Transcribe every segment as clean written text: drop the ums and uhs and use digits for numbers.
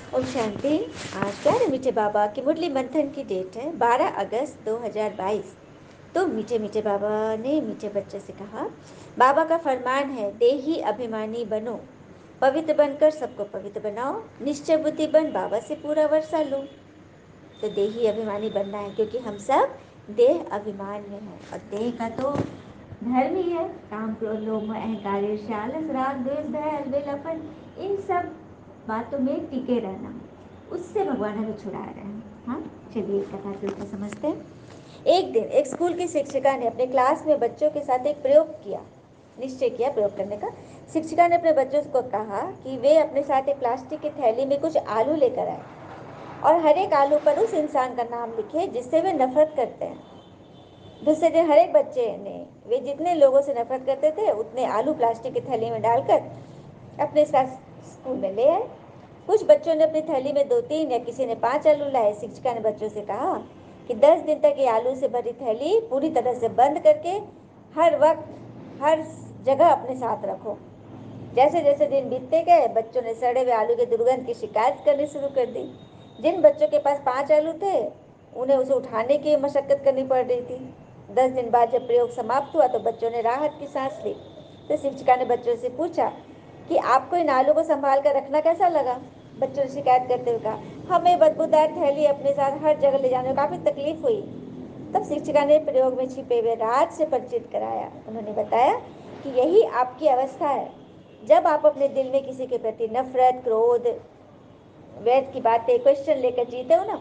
ओम शांति। आज प्यारे मीठे बाबा की मुरली मंथन की डेट है 12 अगस्त 2022। तो मीठे मीठे बाबा ने मीठे बच्चे से कहा, बाबा का फरमान है, देही अभिमानी बनो, पवित्र बनकर सबको पवित्र बनाओ, निश्चय बुद्धि बन बाबा से पूरा वर्षा लो। तो देही अभिमानी बनना है, क्योंकि हम सब देह अभिमान में हैं और देह का तो धर्म ही है काम, क्रोध, लोभ, मोह, अहंकार, ईर्ष्या, आलस, राग, द्वेष, भय, अलबेलापन, इन सब बातों में टिके रहना। उससे भगवान हमें छुड़ा रहे हैं। हाँ, चलिए कथा को समझते हैं। एक दिन एक स्कूल की शिक्षिका ने अपने क्लास में बच्चों के साथ एक प्रयोग किया, निश्चय किया प्रयोग करने का। शिक्षिका ने अपने बच्चों को कहा कि वे अपने साथ एक प्लास्टिक की थैली में कुछ आलू लेकर आए और हर एक आलू पर उस इंसान का नाम लिखे जिससे वे नफरत करते हैं। दूसरे दिन हर एक बच्चे ने वे जितने लोगों से नफरत करते थे उतने आलू प्लास्टिक की थैली में डालकर अपने साथ स्कूल में ले आए। कुछ बच्चों ने अपनी थैली में 2-3 या किसी ने 5 आलू लाए। शिक्षिका ने बच्चों से कहा कि 10 दिन तक ये आलू से भरी थैली पूरी तरह से बंद करके हर वक्त हर जगह अपने साथ रखो। जैसे जैसे दिन बीतते गए बच्चों ने सड़े हुए आलू के दुर्गंध की शिकायत करनी शुरू कर दी। जिन बच्चों के पास 5 आलू थे उन्हें उसे उठाने की मशक्कत करनी पड़ रही थी। 10 दिन बाद जब प्रयोग समाप्त हुआ तो बच्चों ने राहत की सांस ली। तो शिक्षिका ने बच्चों से पूछा कि आपको इन आलू को संभाल कर रखना कैसा लगा। बच्चों ने शिकायत करते हुए कहा, हमें बदबूदार थैली अपने साथ हर जगह ले जाने में काफ़ी तकलीफ हुई। तब शिक्षिका ने प्रयोग में छिपे हुए राज से परिचित कराया। उन्होंने बताया कि यही आपकी अवस्था है। जब आप अपने दिल में किसी के प्रति नफरत, क्रोध, व्यर्थ की बातें, क्वेश्चन लेकर जीते हो ना,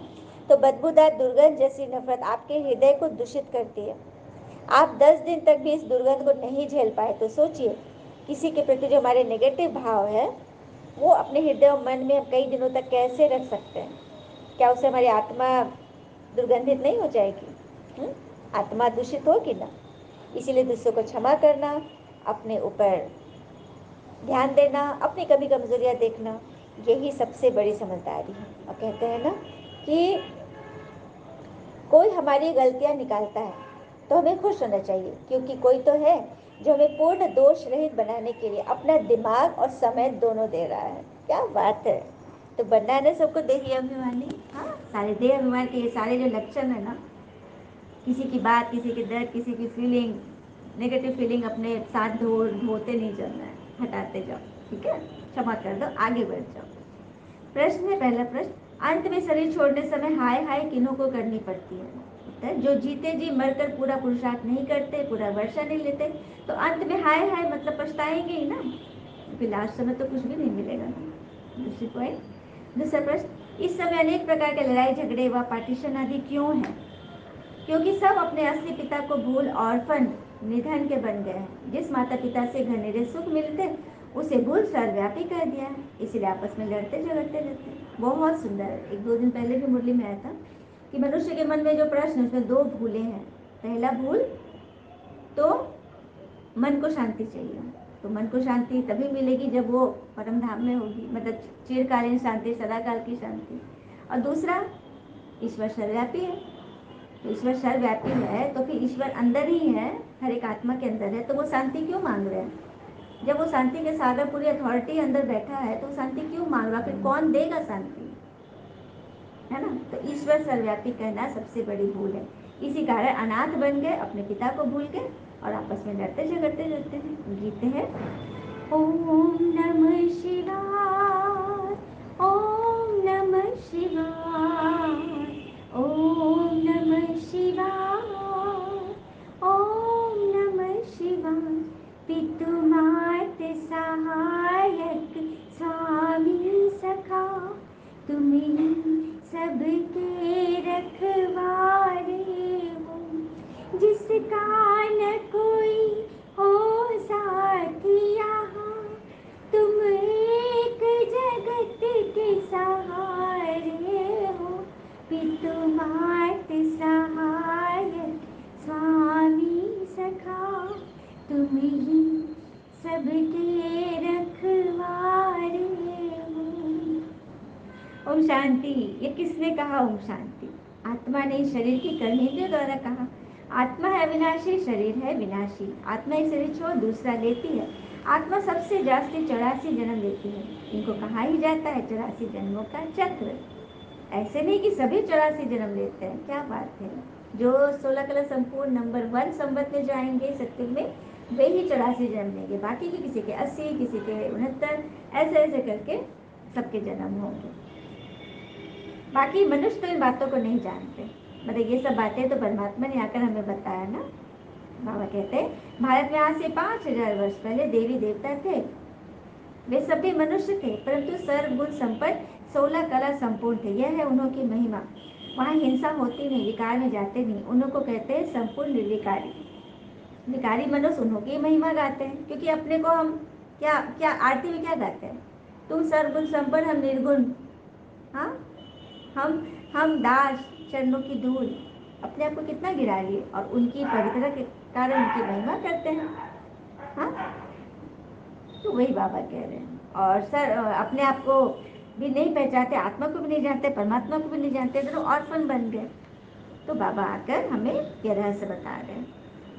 तो बदबूदार दुर्गंध जैसी नफरत आपके हृदय को दूषित करती है। आप 10 दिन तक भी इस दुर्गंध को नहीं झेल पाए तो सोचिए, किसी के प्रति जो हमारे नेगेटिव भाव है वो अपने हृदय और मन में हम कई दिनों तक कैसे रख सकते हैं? क्या उससे हमारी आत्मा दुर्गंधित नहीं हो जाएगी? आत्मा दूषित होगी ना। इसीलिए दूसरों को क्षमा करना, अपने ऊपर ध्यान देना, अपनी कमी कमजोरियां देखना, यही सबसे बड़ी समझदारी है। और कहते हैं ना कि कोई हमारी गलतियां निकालता है तो हमें खुश होना चाहिए, क्योंकि कोई तो है जो हमें पूर्ण दोष रहित बनाने के लिए अपना दिमाग और समय दोनों दे रहा है। क्या बात है। तो बनना है ना सबको देही अभिमानी। हाँ, सारे देह अभिमान के ये सारे जो लक्षण है ना, किसी की बात, किसी के दर्द, किसी की फीलिंग, नेगेटिव फीलिंग अपने साथ ढोते नहीं चलना है, हटाते जाओ। ठीक है, क्षमा कर दो, आगे बढ़ जाओ। प्रश्न है, पहला प्रश्न, अंत में शरीर छोड़ने समय हाय हाय किन्हों को करनी पड़ती है? उत्तर, जो जीते जी मरकर पूरा पुरुषार्थ नहीं करते, पूरा वर्षा नहीं लेते, तो अंत में हाय हाय मतलब पछताएंगे ही ना, क्योंकि लास्ट समय तो कुछ भी नहीं मिलेगा ना। दूसरी पॉइंट, दूसरा प्रश्न, इस समय अनेक प्रकार के लड़ाई झगड़े व पार्टीशन आदि क्यों है? क्योंकि सब अपने असली पिता को भूल ऑर्फन, निधन के बन गए हैं। जिस माता पिता से घनेरे सुख मिलते उसे भूल सर्वव्यापी कर दिया है, इसलिए आपस में लड़ते झगड़ते रहते हैं। बहुत सुंदर है। 1-2 दिन पहले भी मुरली में आया था कि मनुष्य के मन में जो प्रश्न है उसमें 2 भूलें हैं। पहला भूल तो मन को शांति चाहिए, तो मन को शांति तभी मिलेगी जब वो परम धाम में होगी, मतलब चिरकालीन शांति, सदाकाल की शांति। और दूसरा, ईश्वर सर्वव्यापी है, तो ईश्वर सर्वव्यापी है तो फिर ईश्वर अंदर ही है, हर एक आत्मा के अंदर है, तो वो शांति क्यों मांग रहे हैं? जब वो शांति के सागर, पूरी अथॉरिटी अंदर बैठा है तो शांति क्यों मांग रहा? फिर कौन देगा शांति, है ना? तो ईश्वर सर्वव्यापी कहना सबसे बड़ी भूल है। इसी कारण अनाथ बन गए, अपने पिता को भूल गए और आपस में लड़ते झगड़ते रहते हैं। गीत है, ओम नमः शिवाय, ओम नमः शिवाय, ओम नमः शिवाय, ओम नमः शिवाय। पितु मात सहायक स्वामी सखा, तुम ही सबके रखवारे हो। जिसका न कोई हो साथी यहाँ, तुम एक जगत के सहारे हो। पितु मात सहायक स्वामी सखा, तुम ही सबके रखवारे हो। ओम शांति। ये किसने कहा ओम शांति? आत्मा ने शरीर की कर्मेंद्रियों द्वारा कहा। आत्मा है अविनाशी, शरीर है विनाशी। आत्मा एक शरीर छोड़ दूसरा लेती है। आत्मा सबसे जास्ती 84 जन्म लेती है। इनको कहा ही जाता है 84 जन्मों का चक्र। ऐसे नहीं कि सभी 84 जन्म लेते हैं, क्या बात है। जो 16 कला संपूर्ण नंबर 1 संवत में जाएंगे सत्युग में, वे ही 84 जन्म लेंगे। बाकी के किसी के 80, किसी के 69, ऐसे ऐसे करके सबके जन्म होंगे। बाकी मनुष्य तो इन बातों को नहीं जानते। मतलब ये सब बातें तो परमात्मा ने आकर हमें बताया ना। बाबा कहते हैं भारत में आज से 5000 वर्ष पहले देवी देवता थे। वे सभी मनुष्य थे, परंतु सर्वगुण संपन्न 16 कला संपूर्ण थे। यह है उन्हों की महिमा। वहाँ हिंसा होती नहीं, विकार में जाते नहीं। उन्हों को कहते हैं संपूर्ण निर्विकारी। विकारी मनुष्य उन्हों की महिमा गाते हैं, क्योंकि अपने को हम क्या क्या आरती में क्या गाते हैं, तुम सर्वगुण संपन्न, हम निर्गुण। हाँ, हम दास, चरणों की धूल। अपने आप को कितना गिरा लिए, और उनकी पवित्रता के कारण उनकी महिमा करते हैं। हाँ, तो वही बाबा कह रहे हैं। और सर अपने आप को भी नहीं पहचानते, आत्मा को भी नहीं जानते, परमात्मा को भी नहीं जानते, तो ऑर्फन बन गए। तो बाबा आकर हमें यह रहस्य बता रहे हैं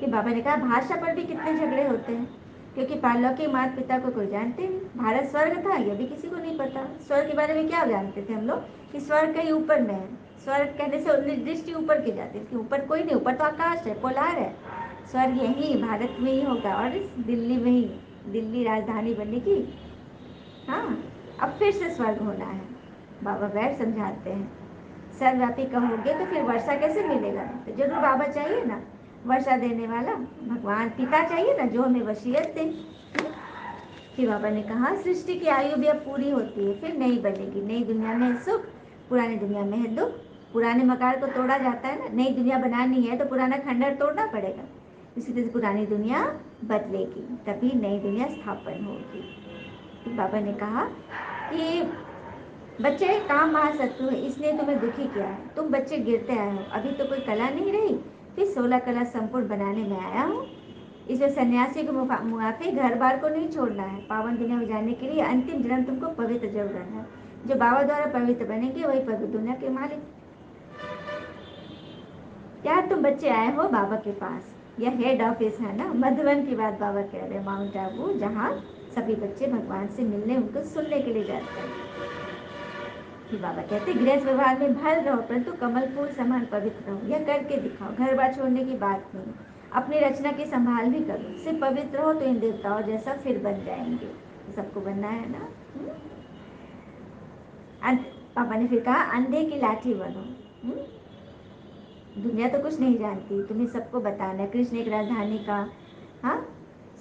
कि बाबा ने कहा भाषा पर भी कितने झगड़े होते हैं, क्योंकि पारलौकिक माता पिता को कोई जानते नहीं। भारत स्वर्ग था, यह भी किसी को नहीं पता। स्वर्ग के बारे में क्या जानते थे हम लोग, कि स्वर्ग कहीं ऊपर में है। स्वर्ग कहने से दृष्टि ऊपर की जाती है, ऊपर कोई नहीं, ऊपर तो आकाश है, पोलार है। स्वर्ग यही भारत में ही होगा, और इस दिल्ली में ही, दिल्ली राजधानी बनेगी। हाँ, अब फिर से स्वर्ग होना है। बाबा वैर समझाते हैं, सर्वव्यापी कहोगे तो फिर वर्षा कैसे मिलेगा। तो जरूर बाबा चाहिए ना, वर्षा देने वाला भगवान पिता चाहिए ना, जो हमें वसीयत दे। फिर बाबा ने कहा सृष्टि की आयु भी अब पूरी होती है, फिर नई बनेगी। नई दुनिया में है सुख, पुरानी दुनिया में है दुख। पुराने मकान को तोड़ा जाता है ना, नई दुनिया बनानी है तो पुराना खंडर तोड़ना पड़ेगा। इसी तरह पुरानी दुनिया बदलेगी, तभी नई दुनिया स्थापन होगी। फिर बाबा ने कहा कि बच्चे काम महाशत्रु है, इसने तुम्हें दुखी किया है। तुम बच्चे गिरते आए हो, अभी तो कोई कला नहीं रही, फिर 16 कला संपूर्ण बनाने में आया हूँ। इसमें सन्यासी को मुआफे घर बार को नहीं छोड़ना है। पावन दुनिया में जाने के लिए अंतिम जन्म तुमको पवित्र जरूर रहना है। जो बाबा द्वारा पवित्र बनेंगे वही पवित्र दुनिया के मालिक। क्या तुम बच्चे आए हो बाबा के पास, यह हेड ऑफिस है ना, मधुबन की बात बाबा कह रहे हैं, माउंट आबू, जहाँ सभी बच्चे भगवान से मिलने, उनको सुनने के लिए जाते हैं। फिर बाबा कहते गृहस्थ व्यवहार में भल रहो, परंतु कमल फूल समान पवित्र रहो। यह करके दिखाओ, घर बार छोड़ने की बात नहीं। अपनी रचना की संभाल भी करो, सिर्फ पवित्र हो तो इन देवताओं जैसा फिर बन जाएंगे। तो सबको बनना है ना। पापा ने फिर कहा अंधे की लाठी बनो। दुनिया तो कुछ नहीं जानती, तुम्हें सबको बताना है। कृष्ण एक राजधानी का, हाँ,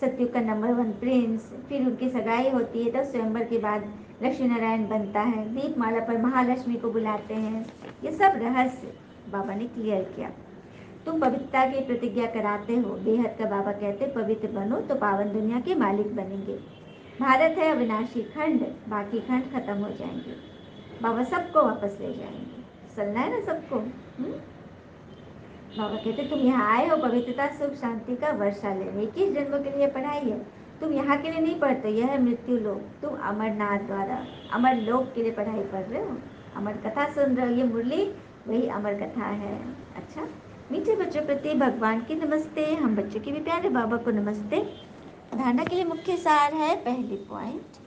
सत्युग का नंबर 1 प्रिंस। फिर उनकी सगाई होती है, तब स्वयंवर के बाद लक्ष्मी नारायण बनता है। दीपमाला पर महालक्ष्मी को बुलाते हैं। ये सब रहस्य बाबा ने क्लियर किया। तुम पवित्रता की प्रतिज्ञा कराते हो, बेहद का बाबा कहते पवित्र बनो तो पावन दुनिया के मालिक बनेंगे। भारत है अविनाशी खंड, बाकी खंड खत्म हो जाएंगे। बाबा सबको वापस ले जाएंगे, चलना है ना सबको। बाबा कहते तुम यहाँ आए हो पवित्रता सुख शांति का वर्षा लेने, 21 जन्मों के लिए पढ़ाई है। तुम यहाँ के लिए नहीं पढ़ते, यह है मृत्यु लोक। तुम अमरनाथ द्वारा अमर लोक के लिए पढ़ाई पढ़ रहे हो, अमर कथा सुन रहे हो। ये मुरली वही अमर कथा है। अच्छा, मीठे बच्चों प्रति भगवान की नमस्ते, हम बच्चों के भी प्यारे बाबा को नमस्ते। धारणा के लिए मुख्य सार है, पहली पॉइंट,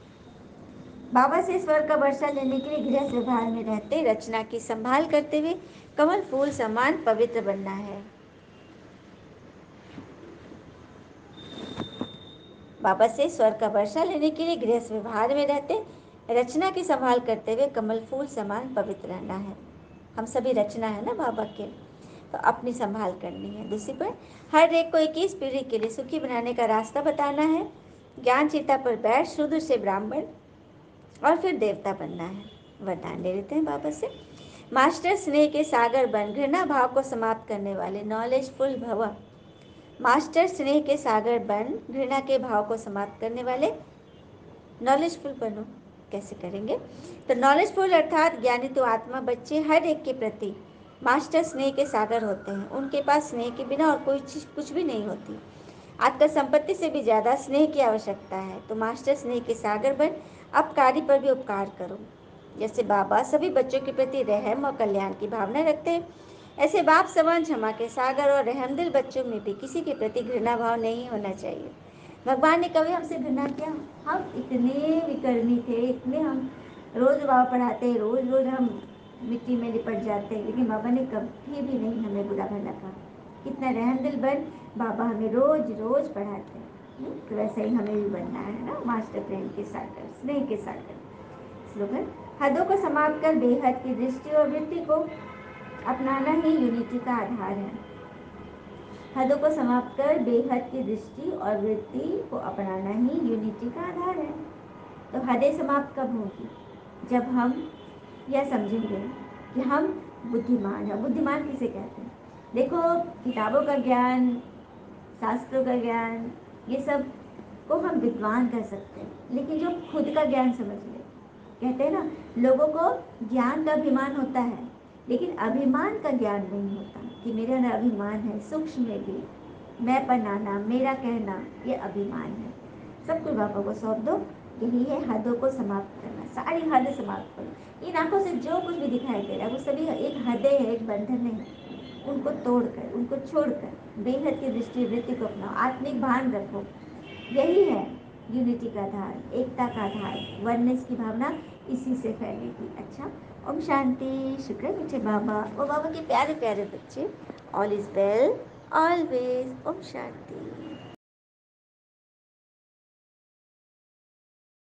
बाबा से स्वर का वर्षा लेने के लिए गृहस्थ व्यवहार में रहते, रचना की संभाल करते हुए कमल फूल समान पवित्र बनना है। बाबा से स्वर का वर्षा लेने के लिए गृहस्थ व्यवहार में रहते, रचना की संभाल करते हुए कमल फूल समान पवित्र रहना है। हम सभी रचना है ना बाबा के, तो अपनी संभाल करनी है। दूसरी पर हर एक को 21 पीढ़ी के लिए सुखी बनाने का रास्ता बताना है। ज्ञान चिता पर बैठ शूद्र से ब्राह्मण और फिर देवता बनना है। वरदान ले लेते हैं बाबा से। मास्टर स्नेह के सागर बन, घृणा भाव को समाप्त करने वाले, नॉलेजफुल भव। मास्टर स्नेह के सागर बन, घृणा के भाव को समाप्त करने वाले, नॉलेजफुल बनो। कैसे करेंगे, तो नॉलेजफुल अर्थात ज्ञानी तो आत्मा बच्चे हर एक के प्रति मास्टर स्नेह के सागर होते हैं। उनके पास स्नेह के बिना और कोई चीज कुछ भी नहीं होती। आजकल संपत्ति से भी ज्यादा स्नेह की आवश्यकता है। तो मास्टर स्नेह के सागर बन, अपकारी पर भी उपकार करो। जैसे बाबा सभी बच्चों के प्रति रहम और कल्याण की भावना रखते हैं, ऐसे बाप समान क्षमा के सागर और रहमदिल बच्चों में भी किसी के प्रति घृणा भाव नहीं होना चाहिए। भगवान ने कभी हमसे घृणा किया? हम इतने विकर्मी थे, इतने हम रोज बाबा पढ़ाते, रोज रोज हम मिट्टी में लिपट जाते, लेकिन बाबा ने कभी भी नहीं हमें बुरा भला कहा। कितना रहमदिल बन बाबा हमें रोज रोज पढ़ाते हैं। तो वैसे ही हमें भी बनना है ना, मास्टर प्रेम के सागर, स्नेह के सागर। स्लोगन, हदों को समाप्त कर बेहद की दृष्टि और वृत्ति को अपनाना ही यूनिटी का आधार है। हदों को समाप्त कर बेहद की दृष्टि और वृत्ति को अपनाना ही यूनिटी का आधार है। तो हदें समाप्त कब होगी? जब हम यह समझेंगे कि हम बुद्धिमान हैं। बुद्धिमान किसे कहते हैं? देखो, किताबों का ज्ञान, शास्त्रों का ज्ञान, ये सब को हम विद्वान कह सकते हैं, लेकिन जो खुद का ज्ञान समझ ले, कहते हैं ना, लोगों को ज्ञान का अभिमान होता है, लेकिन अभिमान का ज्ञान नहीं होता कि मेरे अंदर अभिमान है। सूक्ष्म में भी मैं बनाना, मेरा कहना, ये अभिमान है। सब कुछ बाबा को सौंप दो। यही है हदों को समाप्त करना। सारी हद समाप्त करो। इन आंखों से जो कुछ भी दिखाई दे रहा है वो सभी एक हदें है, एक बंधन है। उनको तोड़कर, उनको छोड़कर बेहद की दृष्टि वृत्ति को अपनाओ। आत्मिक भान रखो। यही है यूनिटी का आधार, एकता का आधार, वननेस की भावना इसी से फैलेगी। अच्छा, ओम शांति। शुक्र मीठे बाबा और बाबा के प्यारे प्यारे बच्चे। All is well always. ओम शांति।